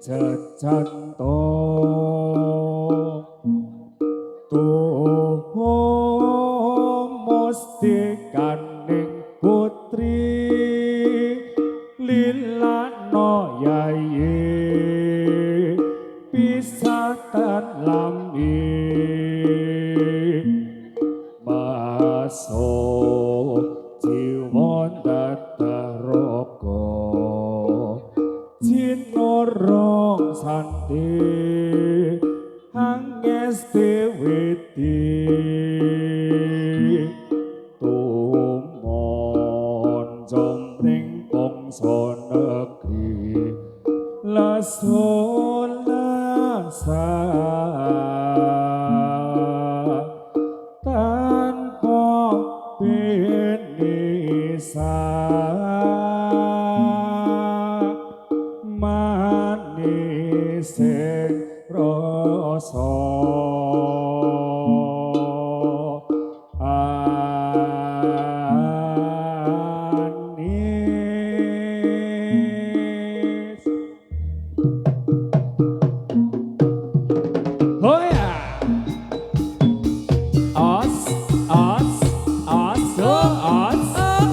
Jajanto tuh mustikaning putri lilano yayi pisatan lami masuk jiwon dataroko jinorong santi hanges dewiti tumon jomring bangsa negeri lasolasa tanpa penisa manising rasa anis. Oh ya, os, os, os, os,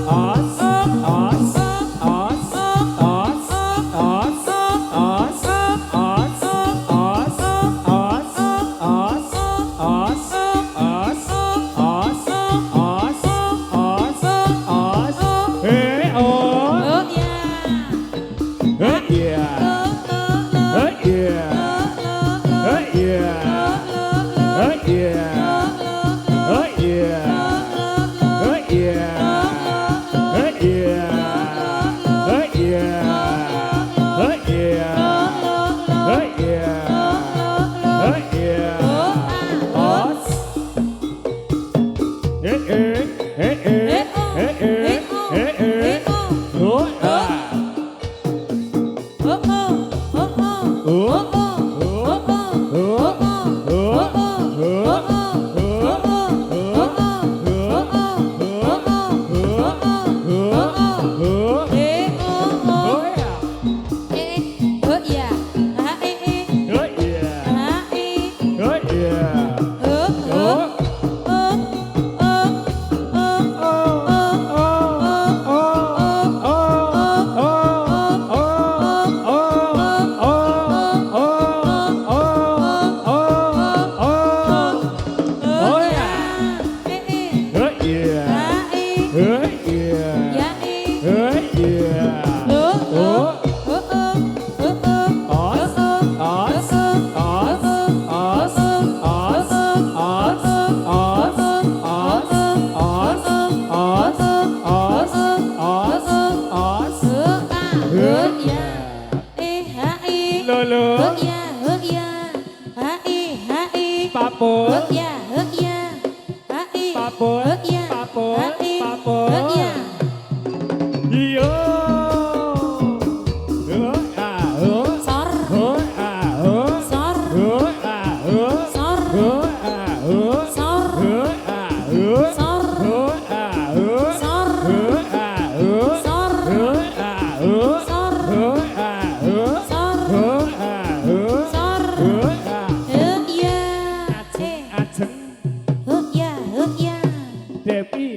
os, os, os,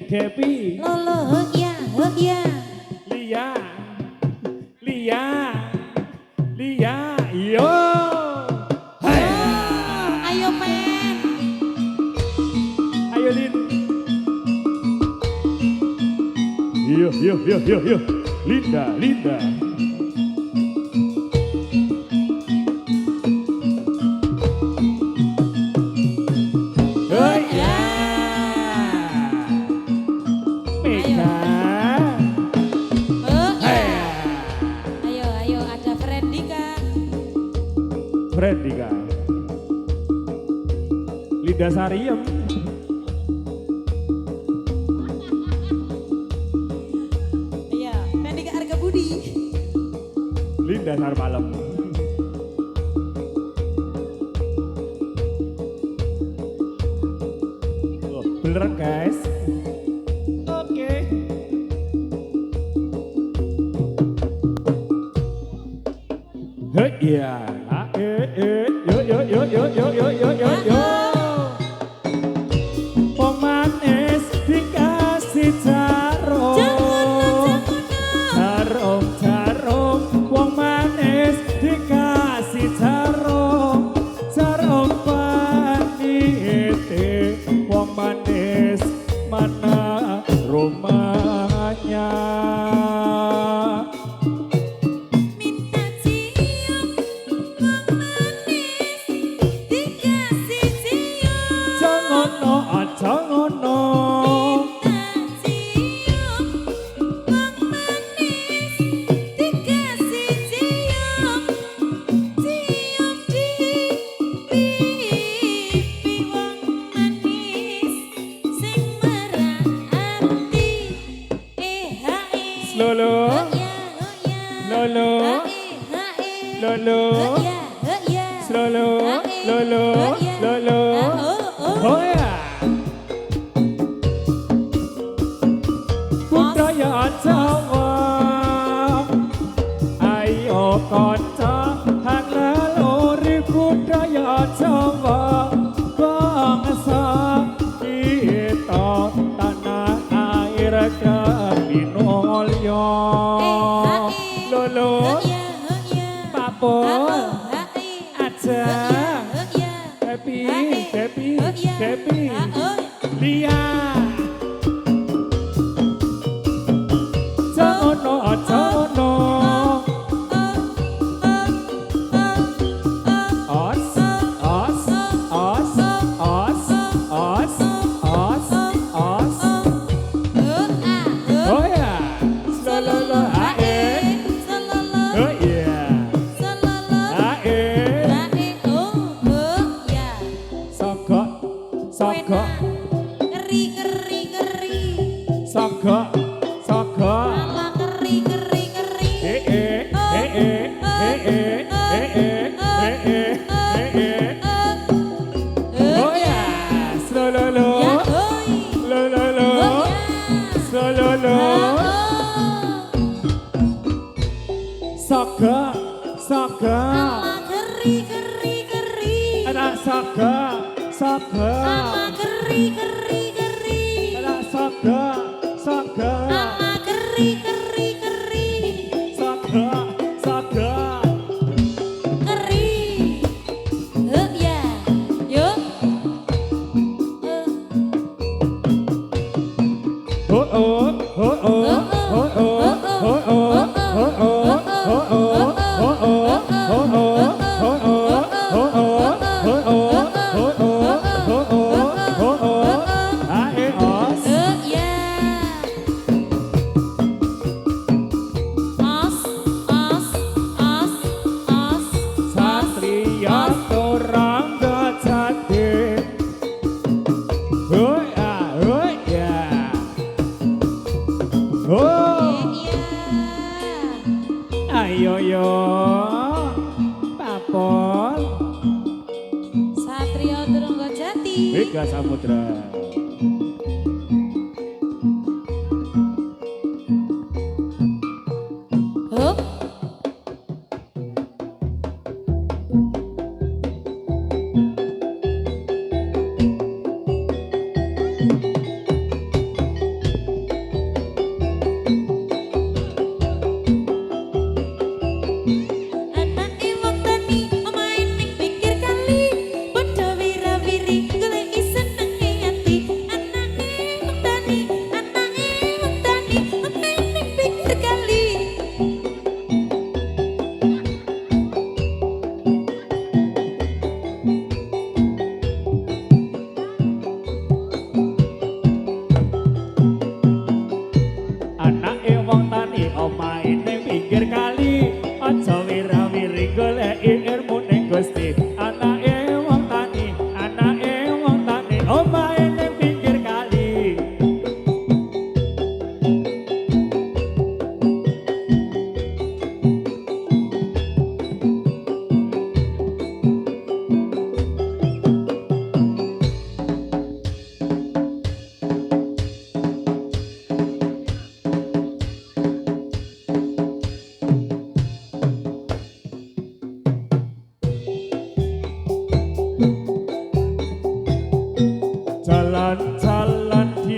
Depi Lolo ya Lia yo hey. Ayo pen ayo Lin yo Linda Frendika Linda Sariem iya Frendika Arga Budi Linda Sarmalem oh, beneran guys oke Hey iya. Yo yo yo yo yo yo yo yo yo. Wong manis dikasih jarum. Jarum jarum. Wong manis dikasih jarum. Jarum panite. Wong manis mana rumahnya? Minta cium, wong manis dikasih cium. Jangan no, jangan no. Minta cium, wong manis dikasih cium. Cium di pipi wong manis sing merahati. Lolo, Lolo, Lolo, Lolo, Lolo, Lolo. Oh ya. Budaya Jawa, ayo kanca hang leluri budaya Jawa, bangsa kita tanah air Kaminolyo. Lolo, Papua, aja, happy, happy, happy, Lia. Jono, Jono, os, os, os, os, os, os, os. Oh ya, lolo, ae, oh ya, ae, sogok, sogok, sogok, sogok. Oh ya, lolo, lolo, lolo. Sogok, sogok, ada sogok, sogok, ada sogok, sogok, sogok, sogok. Oh oh, oh oh, oh oh, oh oh, oh oh, oh oh, ae os. Satria Turangga Jati. Oh ya. Oh, ayo yo, Papon, Satrio Turangga Jati. Mega Samudra. Hup. Anake wong tani omahe ning pinggir kali, padha wira-wiri goleki senenge ati.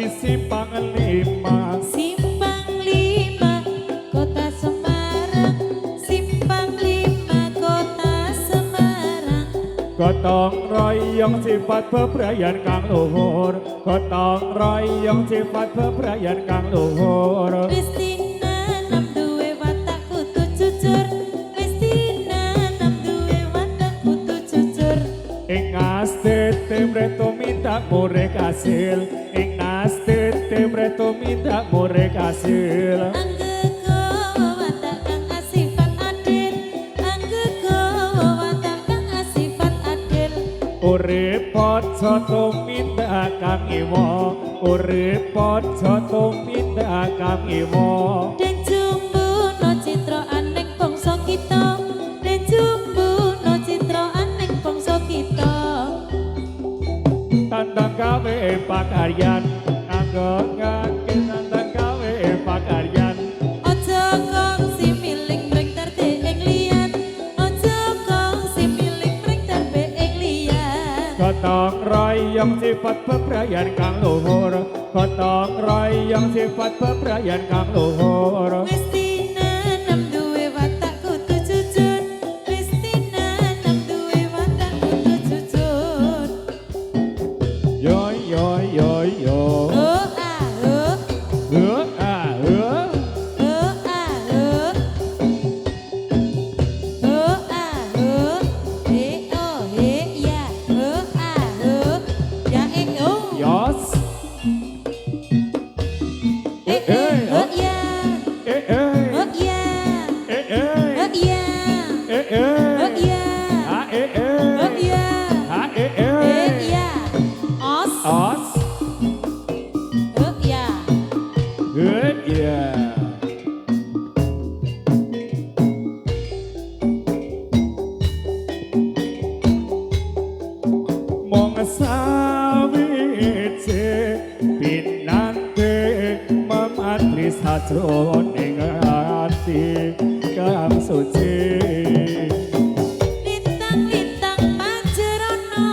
Simpang 5 Simpang 5 Kota Semarang Simpang 5 Kota Semarang Gotong royong sifat bebrayan kang luhur Gotong royong sifat bebrayan kang luhur Wis tinanam duwe watak kudu jujur Wis tinanam duwe watak kudu jujur Ing astete mreto minta murek hasil Ing astete mreto minta murek hasil Anggego watak kang asifat adil Anggego watak kang asifat adil Urip aja tumindak kang iwa Urip aja tumindak kang iwa Den jumbuno citra aneng bangsa kita Den jumbuno citra aneng bangsa kita Tandang gawe pakaryan Nganggo ngake tandang gawe pakaryan Aja kongsi miling mring terbe ing liyan Aja kongsi miling mring terbe ing liyan Gotong royong sifat bebrayan kang luhur Gotong royong sifat bebrayan kang luhur Wis tinanam duwe watak kudu jujur Wis tinanam duwe watak kudu jujur Yo yo yo yo Oh ah oh ah Oh ah oh Oh ah oh oh ya Oh ah oh ya oh Yos oh ya eh eh oh ya eh eh oh ya eh eh oh ya ha eh oh eh ya ha eh eh ya os Os oh ya yeah Mong sawise pinante mematri sajroning ati kang suci Lintang-lintang panjerana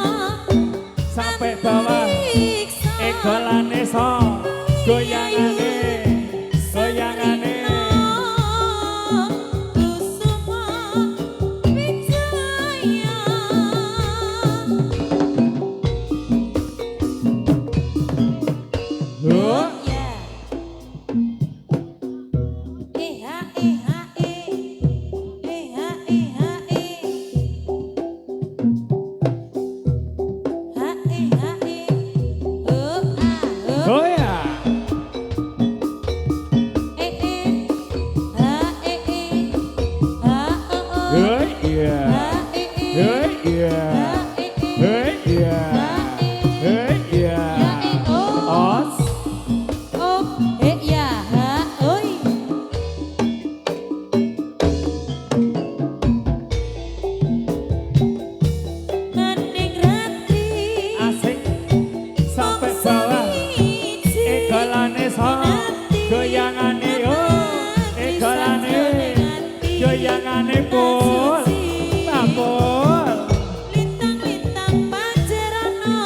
sampai bawah ekolane so goyangane goyangane Kusuma Wijaya oh ya ha ha ha oh ya hey yeah hey yeah hey yeah hey yeah os asik sampai bawah ekolane so goyangane oh ekolane goyangane pol tapol Lintang-lintang panjerana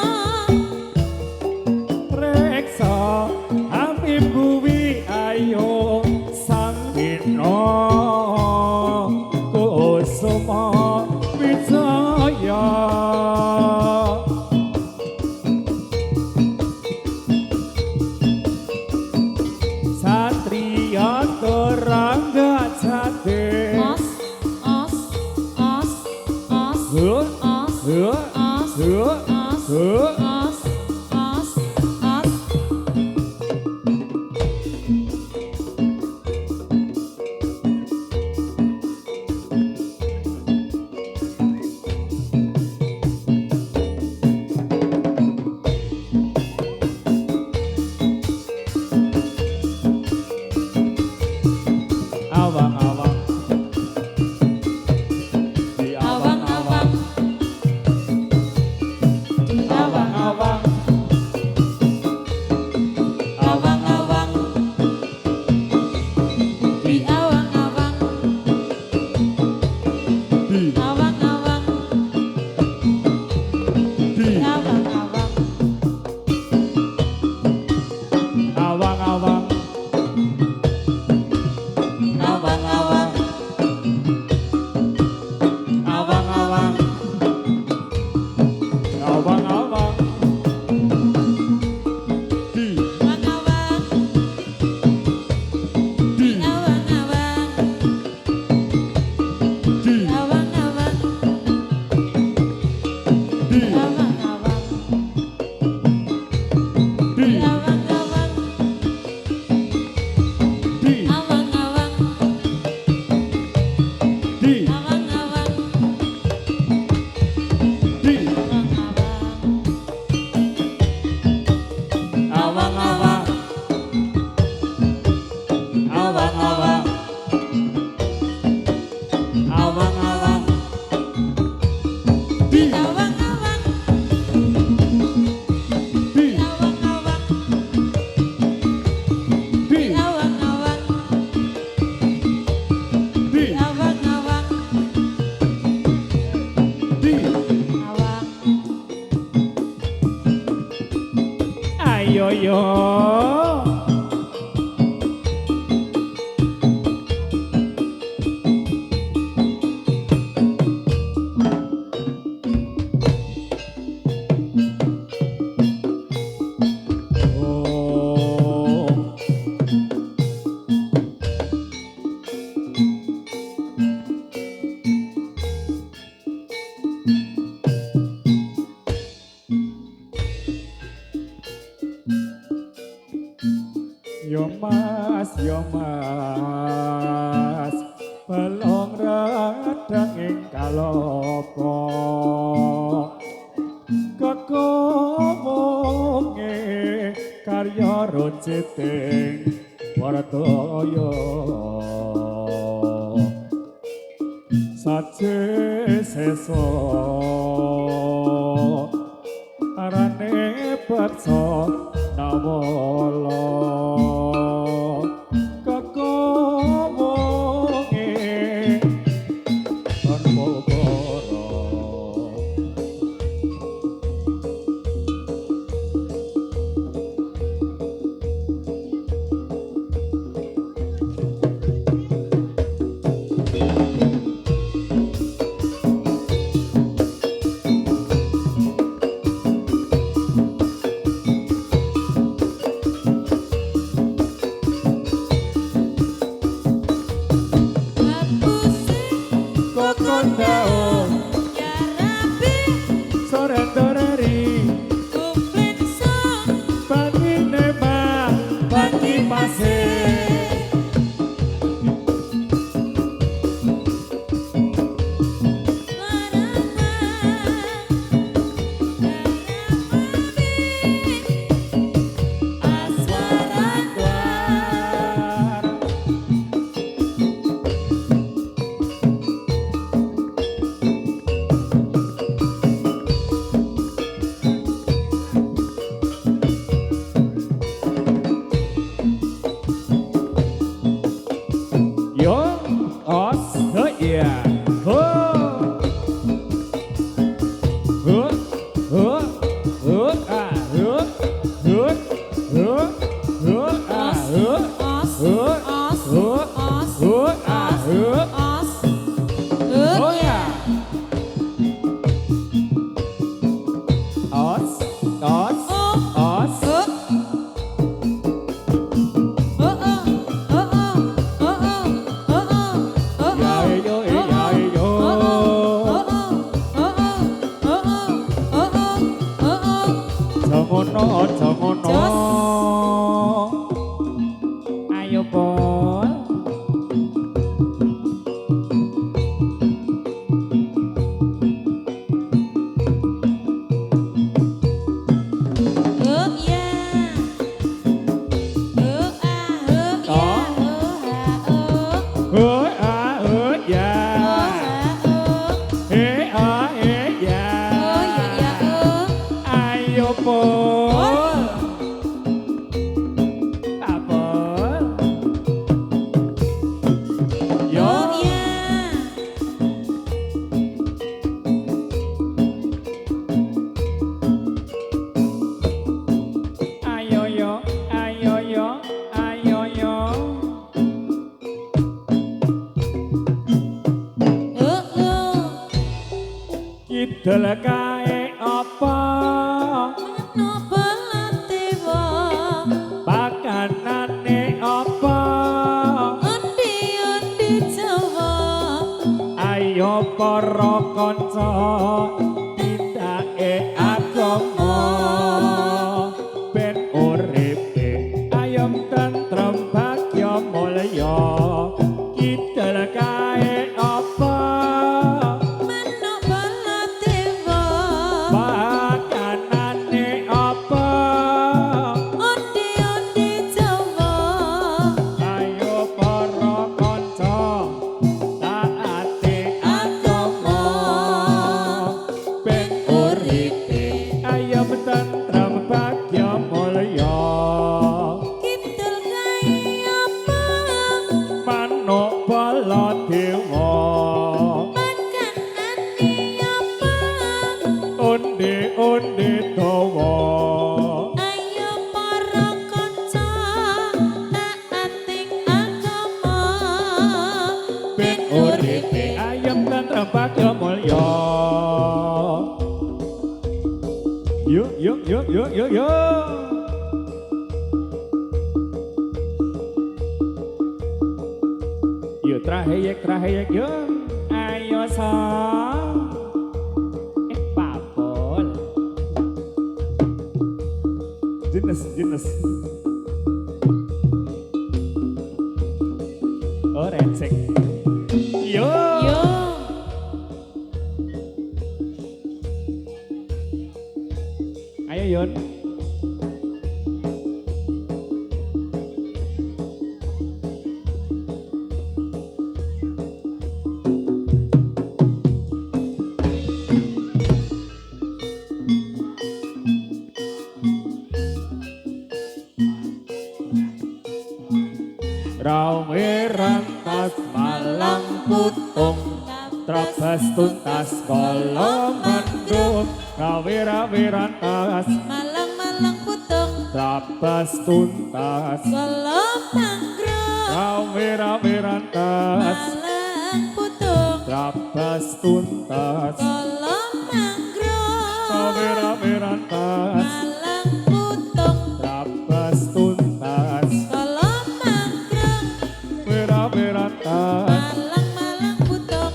reksa Habib kuwi ayo sang bino kusuma wijaya satria turangga jati Os, os, yo mas pelong radang ing kalopo kekomonge karya ruciting wartaya sace seso arane paksa nawala kekomonge tanpa kara ayo bol kidul kae apa napa latewa pakanane apa endi Jawa ayo para kanca tindake agama ben uripe ayem tentrem bagya mulya kidul kae apa pakanane apa endi Jawa ayo para kanca taati agama ben uripe ayem tentrem bagya mulya kidul kae apa manuk bala dewa pakanane apa onde dawa ayo para kanca taati agama ben uripe ayem tentrem bagya mulya yuk yuk traheyek yuk ayo sa papol jenis Rawirantas malang putung Trabas tuntas kala mandum Rawirantas Malang-malang putung Trabas tuntas kala mangrove Rawirantas Malang putung Trabas tuntas kala mangrove Rawirantas Malang putung Trabas tuntas kala mangrove Rawirantas Malang-malang putung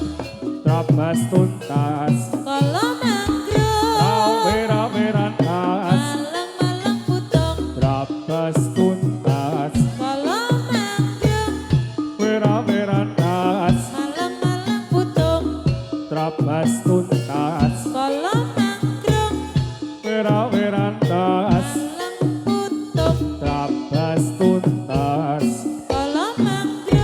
Trabas tuntas kala mangrove Rawirantas Malang-malang putung Trabas tuntas kala mangrove Rawirantas Malang-malang putung Trabas tuntas kala mangrove Rawirantas Malang putung Trabas tuntas kala mangrove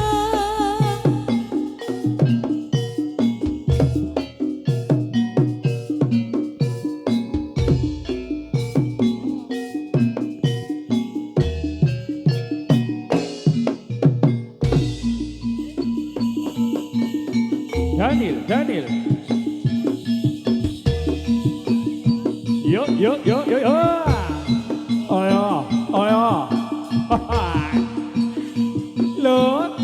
Daniel Yo Ayo Lớn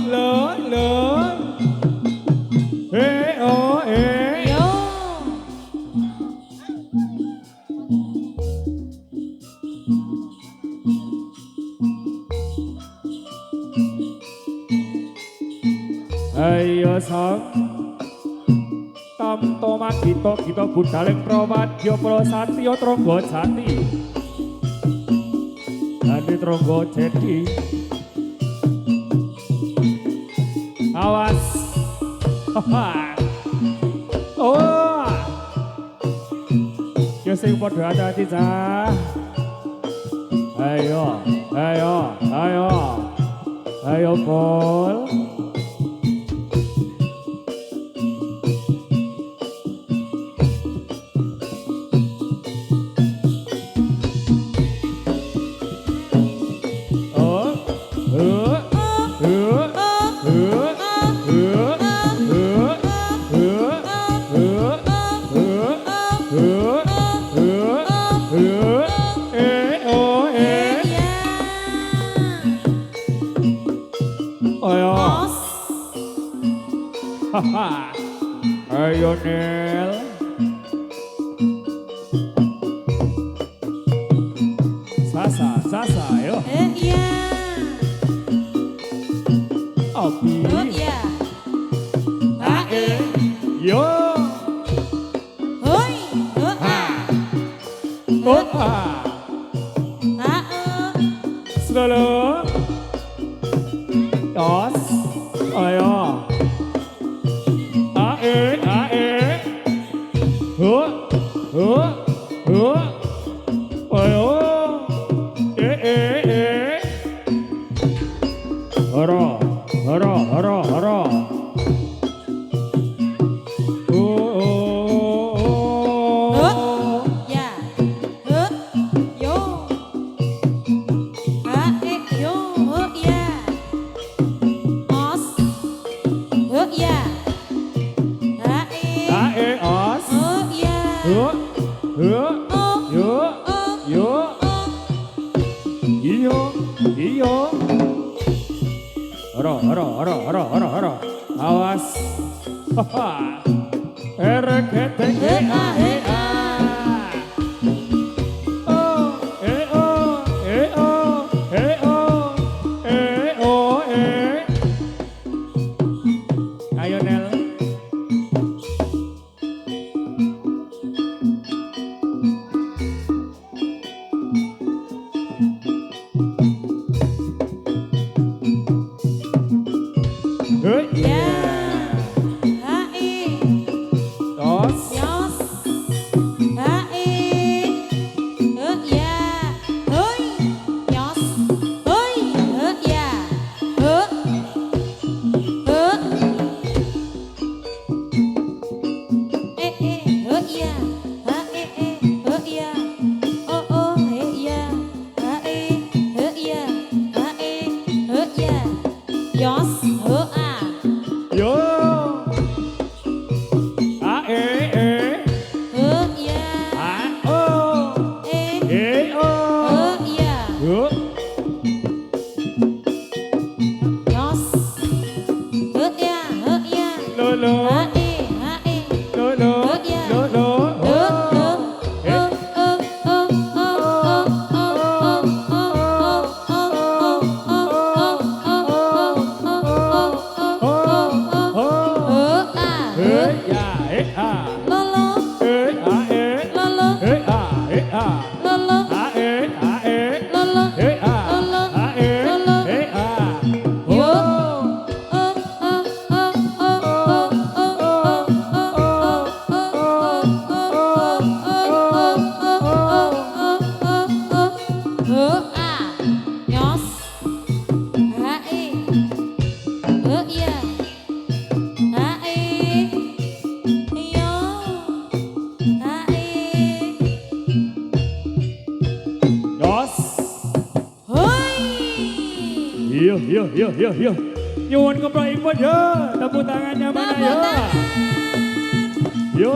ê Yo Ayo sang Tam toma kita budaleng prawadya pra satya trangga jati Andi trangga jeti Awas Oh Ya sing padha hati-hati cah Ayo Pol Ayo Nel Sasa ayo ya Abi ya Yo hoi Opa Segala Dos Ayo Ae Ayo Hara ya yo yo ya os ya Os ya Iyo Hara Awas RKTGA Ayo Nel ya Dos yos Yo. Nyuwun keploipun yo. Tepuk tangannya mana yo? Yo.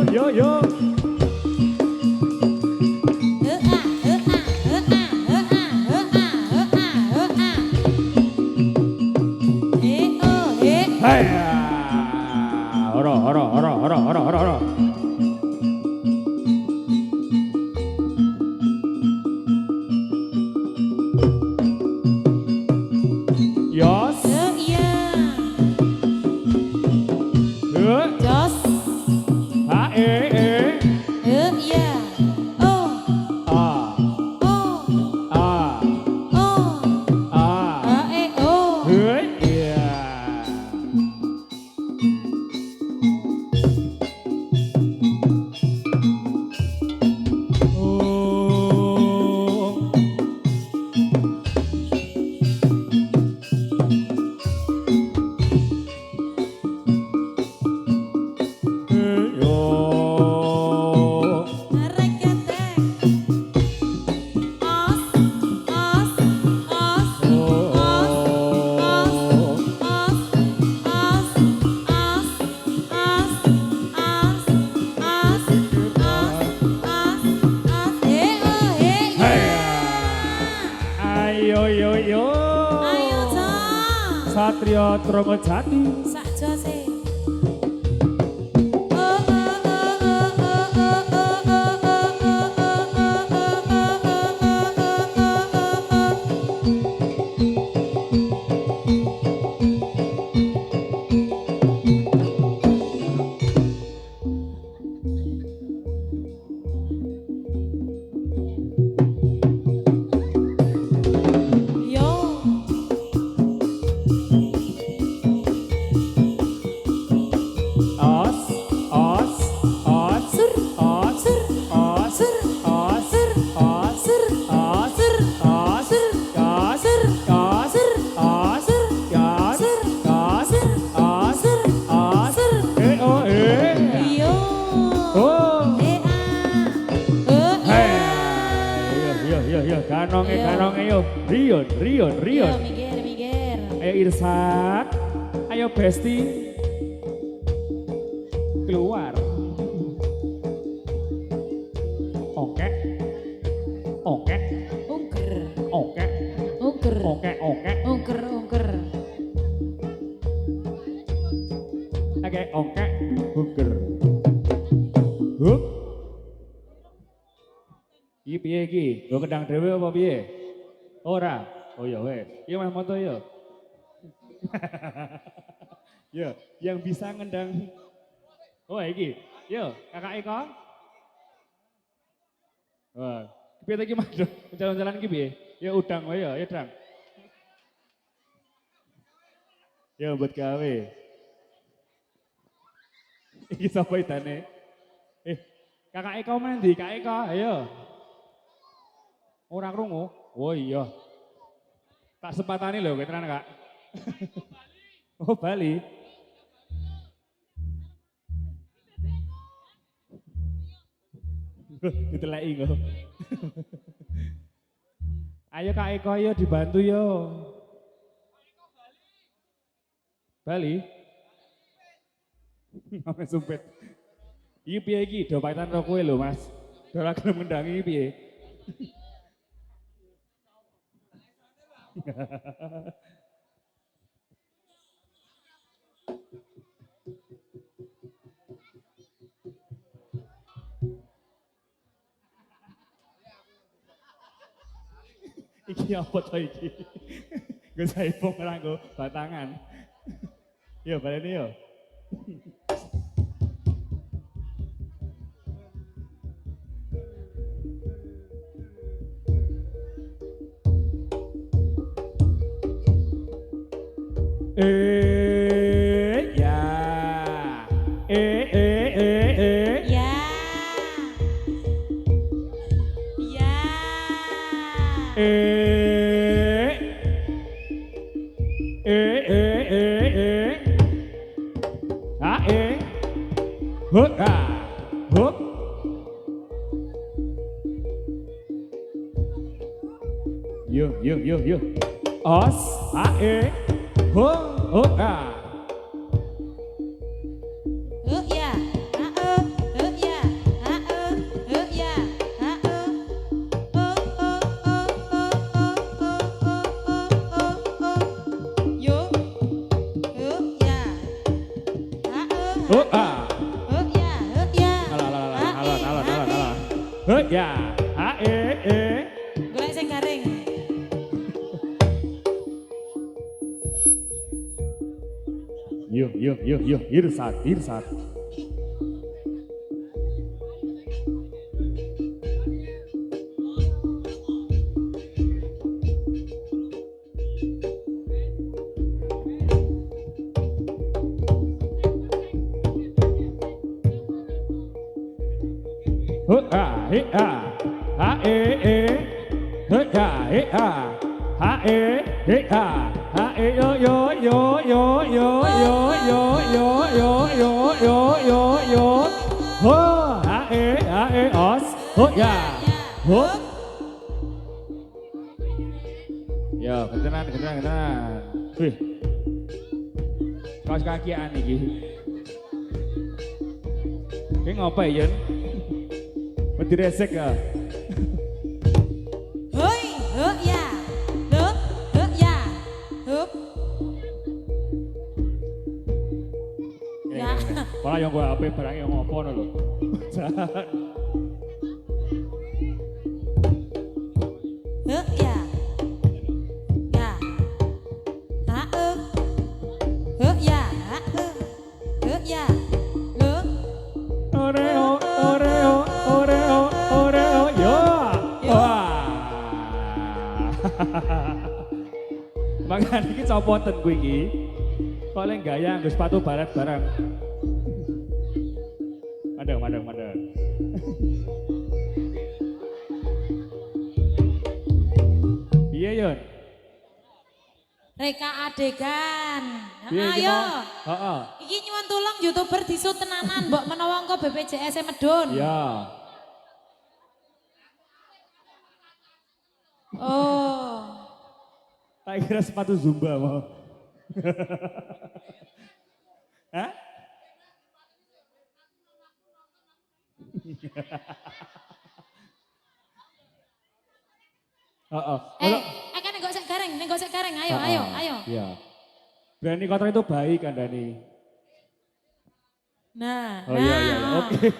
Hai. Ora. Yos. Iya. Jos. Ha Iya. Oh. A. Oh. A. Oh. A. Oh. Iya. Oh. Yo. Reketek. Os. Ayo yo. Ayo Cak. Satrio Trongojati. Sak jose. Yo. Os. Sur. Os. Sur. Os. Sur. Os. Sur. Os. Sur. Os. Sur. Os. Sur. Os. Sur. Os. Sur. Os. Sur. Os. Sur. Os. Sur. Os. Sur. Os. Sur. Oh. Yo. Oh. Hey. Yo. Kanonge yo. Rion. Yo, Miguel. Ayo Irsak. Ayo Besti. Keluar. Oke. Ungker. Oke. Buger. Hup. Iki piye iki? Go kendang dhewe apa piye? Ora. Oh ya wes. Iya Mas Moto ya. Ya, yang bisa ngendang. Oh iki. Yo, Kakak Eko. Wah, piye ta iki Mas? Jalan-jalan iki piye? Ya udang wae ya, Dang. Ya buat gawe. Iki sapa itane? Kakak Eko mendi? Kak Eko, ayo. Ora krungu? Oh iya. Tak sepatane lho, kowe tenan, Kak. Oh, Bali. Diteleki kok. Ayo Kak Eko yo dibantu yo. Bali. Ame sumpet. Iki piye iki? Do paitan karo kowe lho, Mas. Do ora gelem ngendangi iki piye? Iki apa to iki? Gue saipong nganggo batangan. Yo baleni yo. Ya. Ya. Ya. Hut, hut. Yo. Os, e ho ho ya. Ya, ya, ya, yo, ya, Ho a. ya. Alah. Ho ya. E. Golek sing garing. Yo, irsat. Ho a, he a. Ha e. Ho ya, he a. Ha e, he a. Ha e yo. Ho, ha e os. Ho ya. Ho. Ya, ketenan. Wih. Kaos kakian iki. Ki ngopo ya, Yun? Wedi resek ya. Hoi, ya. Ya. Hup. Ya. Malah yang gue apa barang yang ngopo lho. Ya. Ya. Ya. Ya. Oreo, yo. Wah. Makanya ini copoten gue ini. Kalau gaya nggo sepatu barat barang. Madang. Iya, Yun. Reka adegan. Piye iki Ayo. mau? Heeh. Iki nyuwun tulung YouTuber disut tenanan mbok menawa engko BPJS -e medun. Iya. Oh. Tak kira sepatu Zumba mau. Hah? Heeh. Kan nenggok sek gareng. Ayo. Iya. Berani kotor itu baik kan Dani. Nah. Oh iya. Oke.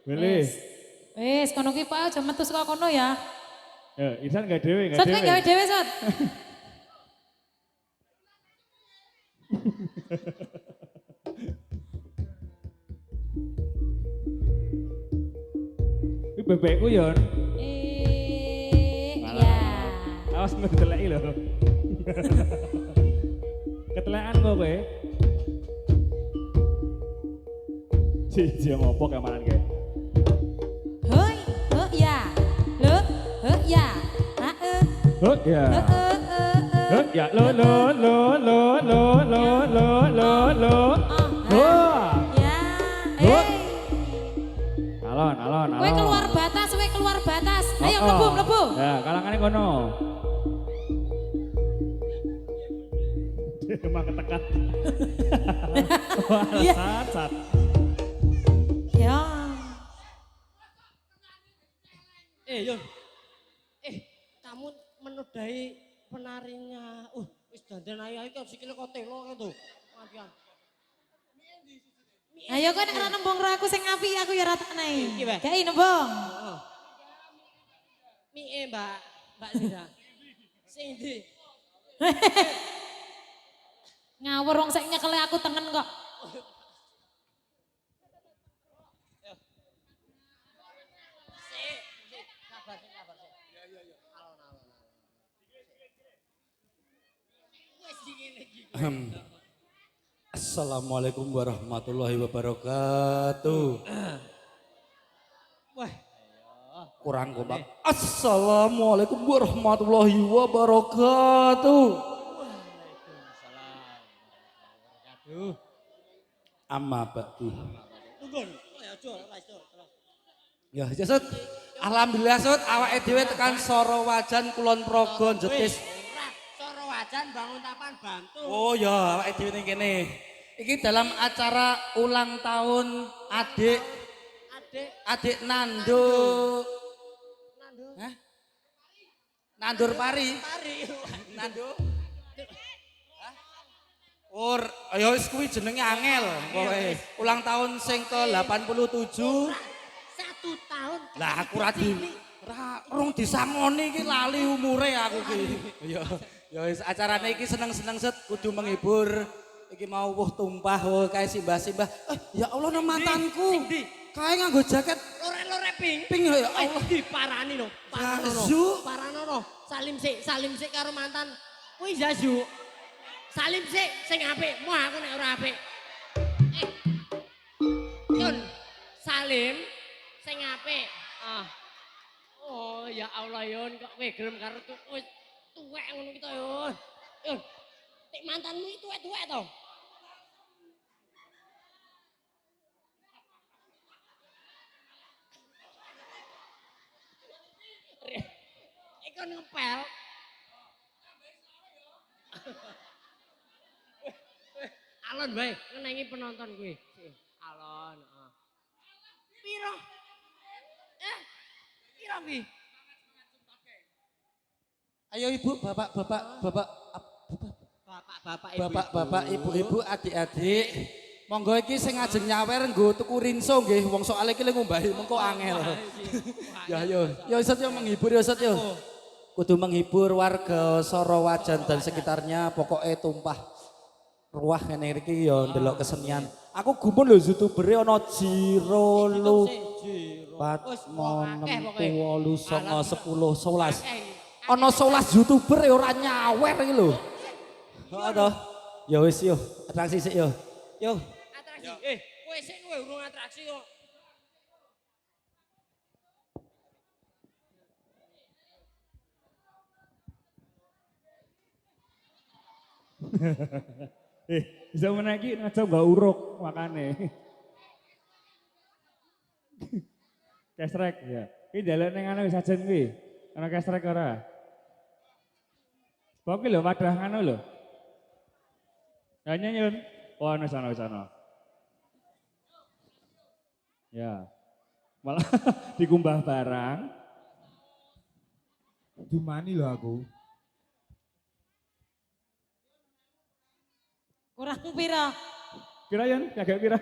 Boleh. Wis, kono ki Pak aja metu saka kono ya. Ya, Insan gak dewe, Sot kowe gawe dhewe, Sot. Ini bebekku Yon. Ya. Awas nggak diteleki lho. Ketelekan kok kowe. Cici ngopo kamaran kae. Hoi, ya. Ya. Oh ya. Oh ya lo. Wah. Ya. Alon. Kowe keluar batas. Ayo mlebu. Ya, kalangane kono. Emang ketekan. Wah, sat. Ya. Yon. Kamu menodai penarinya. Wis dandan ae kok sikile kok telo to. Mandian. Ayo kok nek ora nembung ro aku sing apik aku ya ratakne. Iki wae. Gai nembung. Heeh. Mie, Mbak Lida. Sing ndi? Ngawur wong sik nyekele aku tengen kok. Sabar. Iya. Alon. Wis dingin iki. Assalamualaikum warahmatullahi wabarakatuh. Wah, Kurang kompak. Assalamualaikum warahmatullahi wabarakatuh. aduh. Amma ba'du. Tunggu. Aja, terus. Ya, Sud. Alhamdulillah Sud, awake dhewe tekan Soro Wajan Kulon Progo Jetis. Soro wajan jajan bangun tapan bantu. Oh ya, awake dhewe ning kene. Iki dalam acara ulang tahun adik Adik Nando. Nando. Hah? Nandur pari. Pari. Nando. Hah? Ayo wis kuwi jenenge angel pokoke. Ulang tahun sing ke-87. 1 tahun. Lah aku rong disangoni iki lali umure aku ki. Ya wis acarane iki seneng-seneng set kudu menghibur. Iki mau wuh tumpah kae simbah-simbah. Ya Allah no mantanku. Kae nganggo jaket Lore-lore pink. pink ya Allah. Diparani lho. Zazu. Paranono. Salim sik karo mantan. Kuwi Zazu. Salim sik sing apik. Mau aku nek ora apik. Yun. Salim sing apik. Oh ya Allah Yun kok kowe gelem karo tuwek ngono ki to Yun. Yun. Nek mantanmu itu tuwek to. Ikon ngepel. Alon bae, ngenengi penonton kuwi. Alon, Piro? Piro ki? Ayo ibu, bapak, ibu-ibu, adik-adik. Monggo iki sing ngajeng nyawer nggo tuku rinso nggih, wong soal iki lek ngombahi mengko angel. Ya yo, yo Ustaz yo menghibur ya Ustaz yo. Kudu menghibur warga Sorowajan dan sekitarnya, pokoknya tumpah ruah ngene iki ya ndelok kesenian. Aku gumun lho YouTubere ana Jiro lu 4 6 7 8 9 10 11. Ana 11 YouTuber ya ora nyawer iki lho. Heeh to. Ya wis yo, atraksi sik yo. Yo. Atraksi. Kowe sik kowe urung atraksi kok. Bisa menaiki aja nggak uruk makane. Kesrek ya. Ini jalan yang anu sajen kuwi. Ana kesrek ora? Kok lho wadah ngono lho. Ya nyun. Oh ana sana. Ya. Malah dikumbah barang. Dumani lho aku. Kurang pira? Pira Yun? Kagak pira?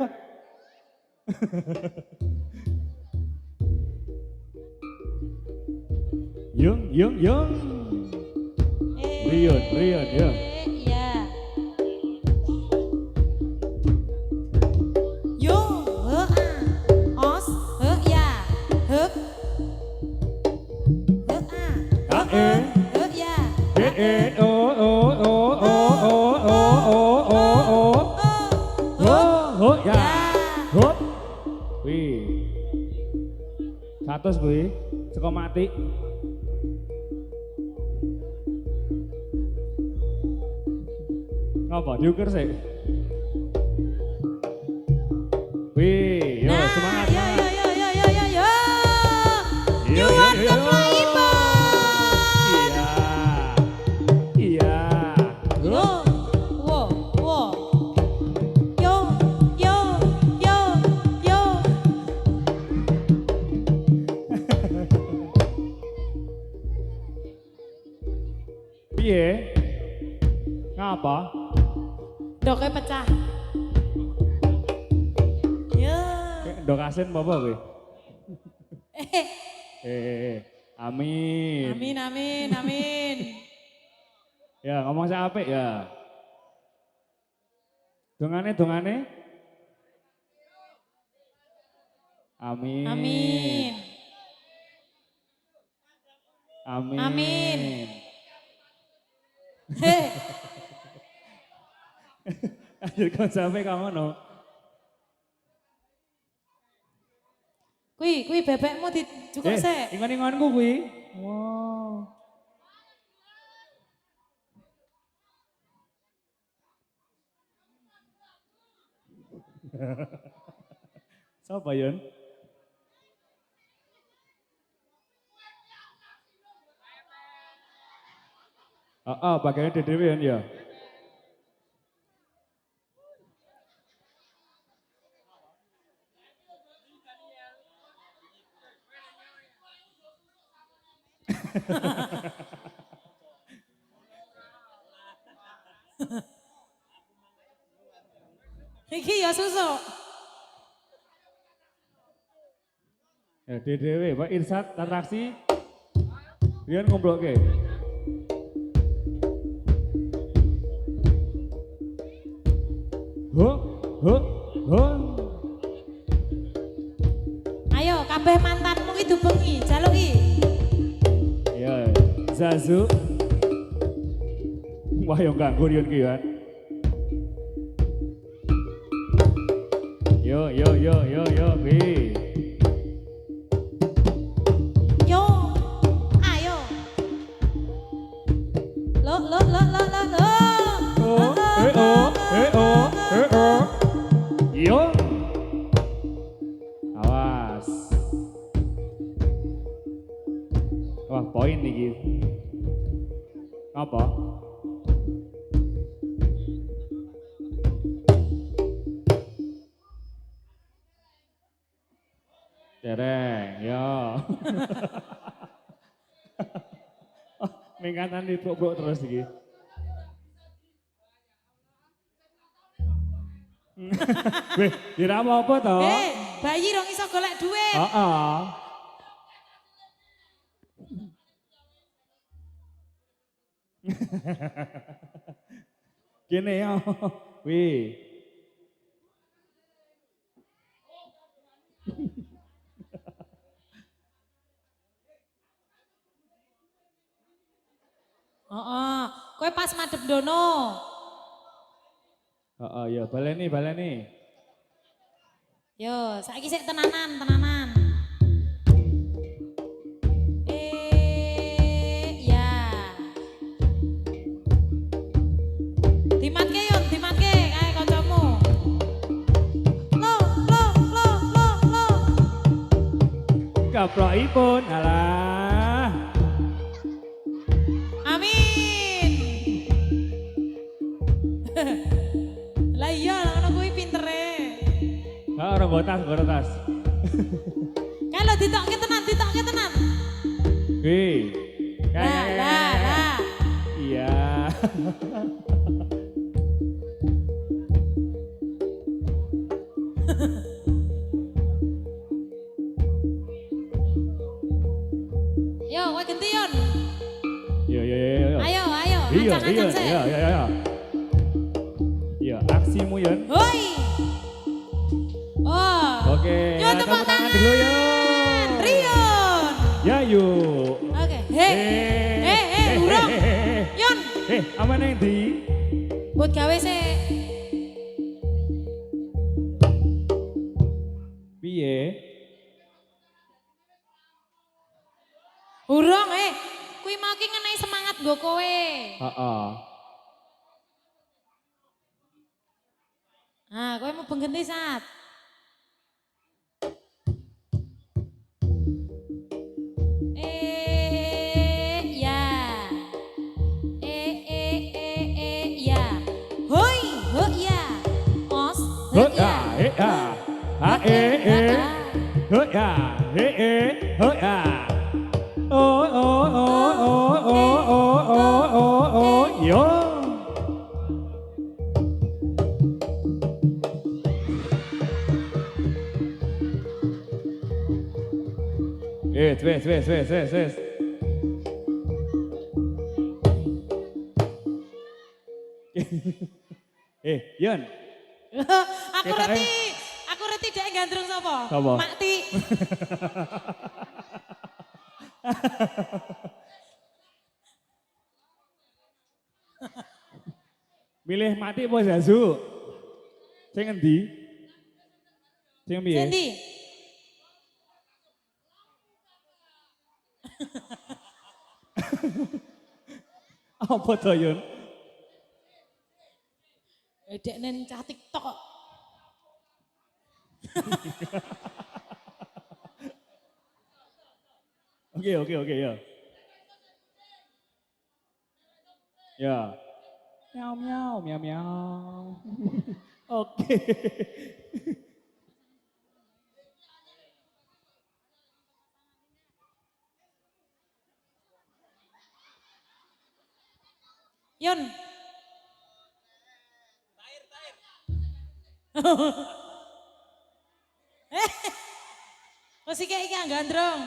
Yung. Rion, ya. Iya. Yung, os, ya, hek. Ya. Ya. Hop. Wih. 100 kuwi, saka mati. Ngapa diukur sih? Wih, yo semangat. Yo. Nyuwun keplaipun. Iya. Yo. Wo. Yo. Piye? Ngapa? Doknya pecah. Ya. Dok asin apa kowe? Amin. Amin. Ya, ngomong saya apik ya. Dongane. Amin. Akhir kau sampai kamu no. Kui bebekmu dicukup sik. Ingon-ingonku kui. Wow. Siapa Yun? Oh, bagiannya dhewe ya. Iki ya susu. Ya dhewe, Pak Irsat atraksi. Rian ngobrol ke. Ho, ho, ho. Ayo kabeh mantanmu itu bengi, jaluk iki. Ya, Zazu. Wah, yang ganggu Rian ki ya. Yo, Bi. Yo, ayo. Lo. Oh, oh. Yo. Awas. Wah, poin nih. Apa? Dereng, yo. Mengkatan di bro terus iki. Weh, diramu apa toh? Bayi dong iso golek duit. Heeh. Gini ya. Wih. Heeh, kowe pas madhep dono. Ya baleni. Yo, saiki sik tenanan. Ya. Dimatke kae kancamu. Lo. Kaprokipun, alah. Amin. Lah iya ngono kuwi pintere. Ora nggo tas. Kalau ditokke tenan. Wih. Lah. Iya. Yo, kowe ganti yon. Yo. Ayo, Iya. ancang sik. Iya, aksimu Yon. Hoi. Oh. Oke, Yo tepuk tangan dulu ya. Rion. Ya yuk. Oke. Hei, urung. Yon, Apa neng di? buat gawe sik. Piye? Urung, kuwi mau ki ngenai semangat nggo kowe. Heeh. Nah, kowe mau penggenti saat. Ya. Ya. Hoi, ho ya. Os, ho ya. Ho ya. Yo. Wes. Yon. Aku reti dek gandrung sapa? Sapa? Makti. Milih mati apa Zazu? Sing endi? Sing piye? Sendi. Apa to Yon? Dek nen cah TikTok kok. Oke ya. Ya. Miau miau miau miau. Oke. Yun. Masih kayak ikan gandrung.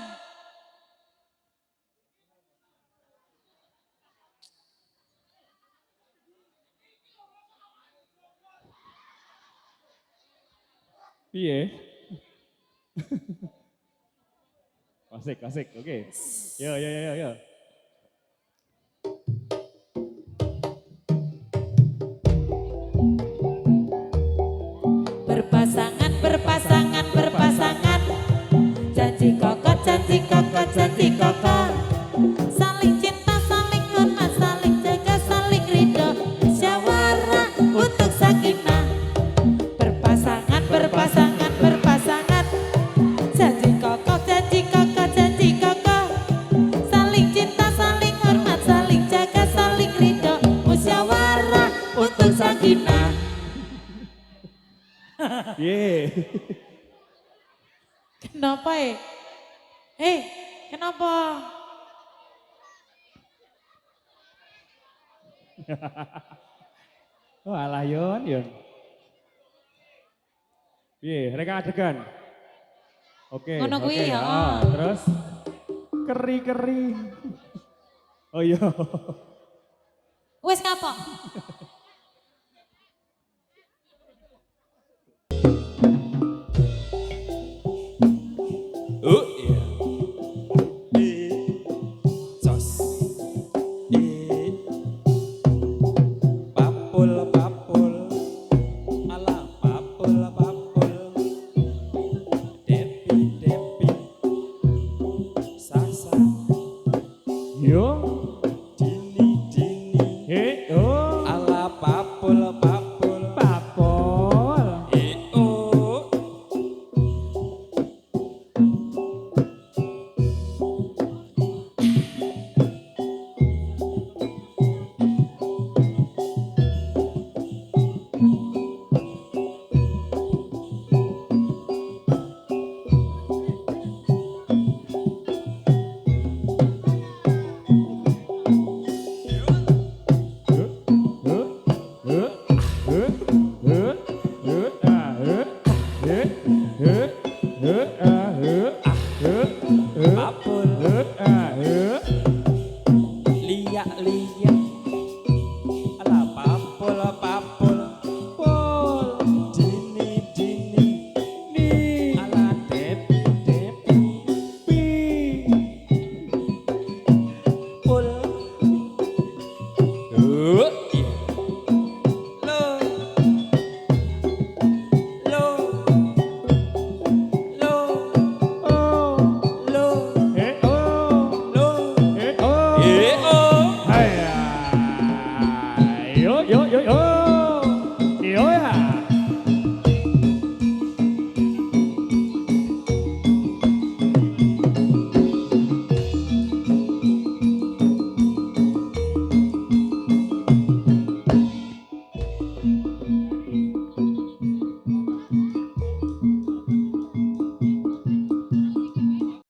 Piye? Asik, asik. Oke. Yo yo yo yo yo. Berpasangan, berpasangan, berpasangan. Janji kokot, janji kokot, janji kokot. Saling cinta, saling hormat, saling jaga, saling ridho. Musyawarah untuk sakinah. Berpasangan, berpasangan, berpasangan. Janji kokot, janji kokot, janji kokot. Saling cinta, saling hormat, saling jaga, saling ridho. Musyawarah untuk sakinah. Piye? Kenapa kenapa? Oh, alah Yon, Yon. Piye, reka adegan. Oke, Ngono oke. kuwi ya. Terus keri-keri. Oh iya. Wes kapok. Oh,